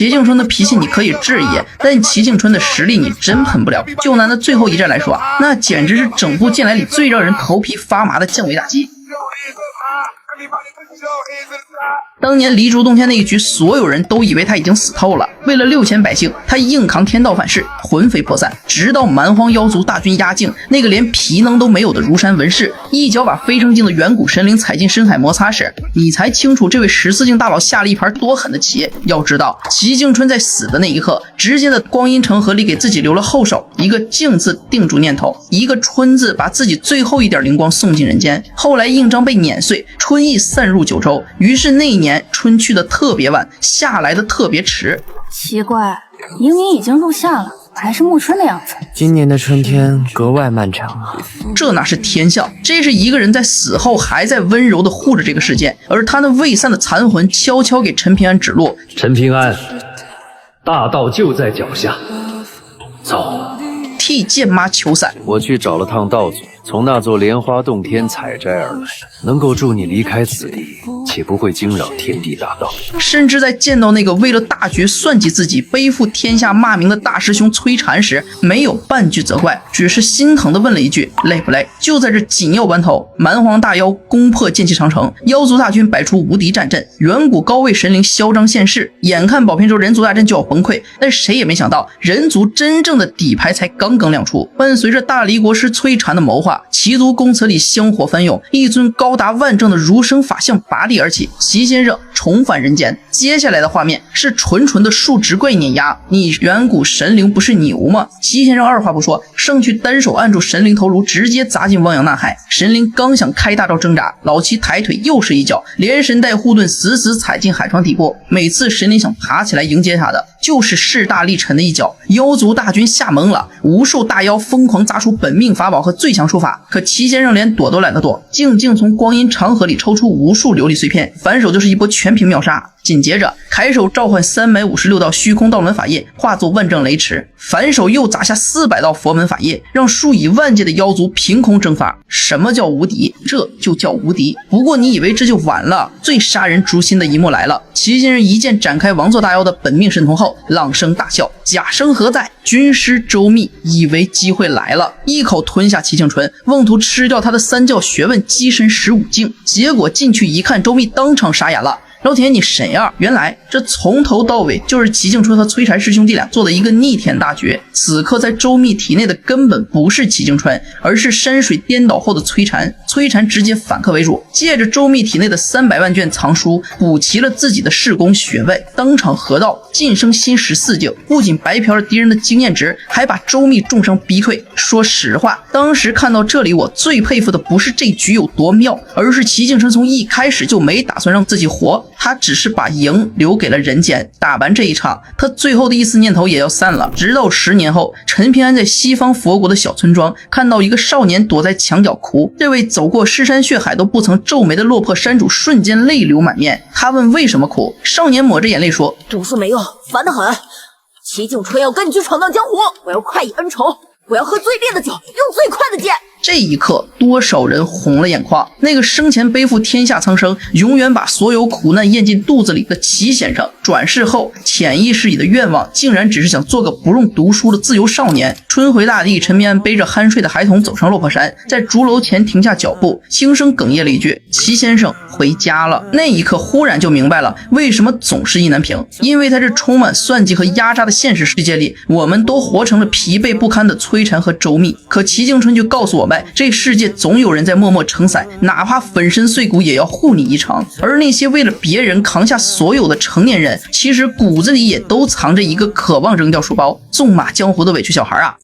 齐静春的脾气你可以质疑，但齐静春的实力你真喷不了。就拿那最后一战来说，那简直是整部剑来里最让人头皮发麻的降维打击。当年离竹洞天那一局，所有人都以为他已经死透了，为了6000百姓，他硬扛天道反噬，魂飞魄散，直到蛮荒妖族大军压境，那个连皮能都没有的如山文士一脚把飞升境的远古神灵踩进深海摩擦时，你才清楚这位14境大佬下了一盘多狠的棋。要知道，齐静春在死的那一刻，直接的光阴成河里给自己留了后手，一个静字定住念头，一个春字把自己最后一点灵光送进人间。后来印章被碾碎，春意散入九州，于是那一年春去的特别晚，下来的特别迟。奇怪，明明已经入夏了，还是暮春的样子。今年的春天格外漫长啊！这哪是天象，这是一个人在死后还在温柔地护着这个世界，而他那未散的残魂悄悄给陈平安指路。陈平安，大道就在脚下，走。替剑妈求伞，我去找了趟道祖，从那座莲花洞天采摘而来，能够助你离开此地，且不会惊扰天地大道。甚至在见到那个为了大局算计自己、背负天下骂名的大师兄崔禅时，没有半句责怪，只是心疼地问了一句：累不累？就在这紧要关头，蛮荒大妖攻破剑气长城，妖族大军摆出无敌战阵，远古高位神灵嚣张现世，眼看宝片州人族大阵就要崩溃，但谁也没想到，人族真正的底牌才刚刚亮出。伴随着大离国师崔禅的谋划，齐族公祠里香火翻涌，一尊高达万丈的儒生法像拔地而起，齐先生重返人间。接下来的画面是纯纯的数值怪碾压，你远古神灵不是牛吗？齐先生二话不说，上去单手按住神灵头颅，直接砸进汪洋呐海。神灵刚想开大招挣扎，老齐抬腿又是一脚，连神带护盾死死踩进海床底部。每次神灵想爬起来迎接他的，就是势大力沉的一脚。妖族大军吓懵了，无数大妖疯狂砸出本命法宝和最强术法，可齐先生连躲都懒得躲，静静从光阴长河里抽出无数琉璃碎片，反手就是一波全屏秒杀。紧接着开手召唤356道虚空道门法业，化作万丈雷池，反手又砸下400道佛门法业，让数以万计的妖族凭空蒸发。什么叫无敌？这就叫无敌。不过你以为这就完了？最杀人诛心的一幕来了。齐先生一剑展开王座大妖的本命神通后，朗声大笑，假声何在？军师周密以为机会来了，一口吞下齐庆春，妄图吃掉他的三教学问机身15境，结果进去一看，周密当场傻眼了。老铁，你谁呀？原来这从头到尾就是齐静春和崔禅师兄弟俩做的一个逆天大绝。此刻在周密体内的根本不是齐静春，而是山水颠倒后的崔禅。崔禅直接反客为主，借着周密体内的300万卷藏书，补齐了自己的世功学位，当场合道晋升新14境，不仅白嫖了敌人的经验值，还把周密重伤逼退。说实话，当时看到这里，我最佩服的不是这局有多妙，而是齐静春从一开始就没打算让自己活，他只是把赢留给了人间。打完这一场，他最后的一丝念头也要散了。直到10年后，陈平安在西方佛国的小村庄看到一个少年躲在墙角哭，这位走过尸山血海都不曾皱眉的落魄山主瞬间泪流满面。他问为什么哭，少年抹着眼泪说：读书没用，烦得很。齐景春要跟你去闯荡江湖，我要快意恩仇，我要喝最烈的酒，用最快的剑。这一刻，多少人红了眼眶。那个生前背负天下苍生，永远把所有苦难咽进肚子里的齐先生，转世后潜意识里的愿望竟然只是想做个不用读书的自由少年。春回大地，陈平安背着酣睡的孩童走上落魄山，在竹楼前停下脚步，轻声哽咽了一句：齐先生回家了。那一刻忽然就明白了，为什么总是意难平，因为在这充满算计和压榨的现实世界里，我们都活成了疲惫不堪的崔禅和周密。可齐静春就告诉我们，这世界总有人在默默承载，哪怕粉身碎骨也要护你一程。而那些为了别人扛下所有的成年人，其实骨子里也都藏着一个渴望扔掉书包、纵马江湖的委屈小孩啊。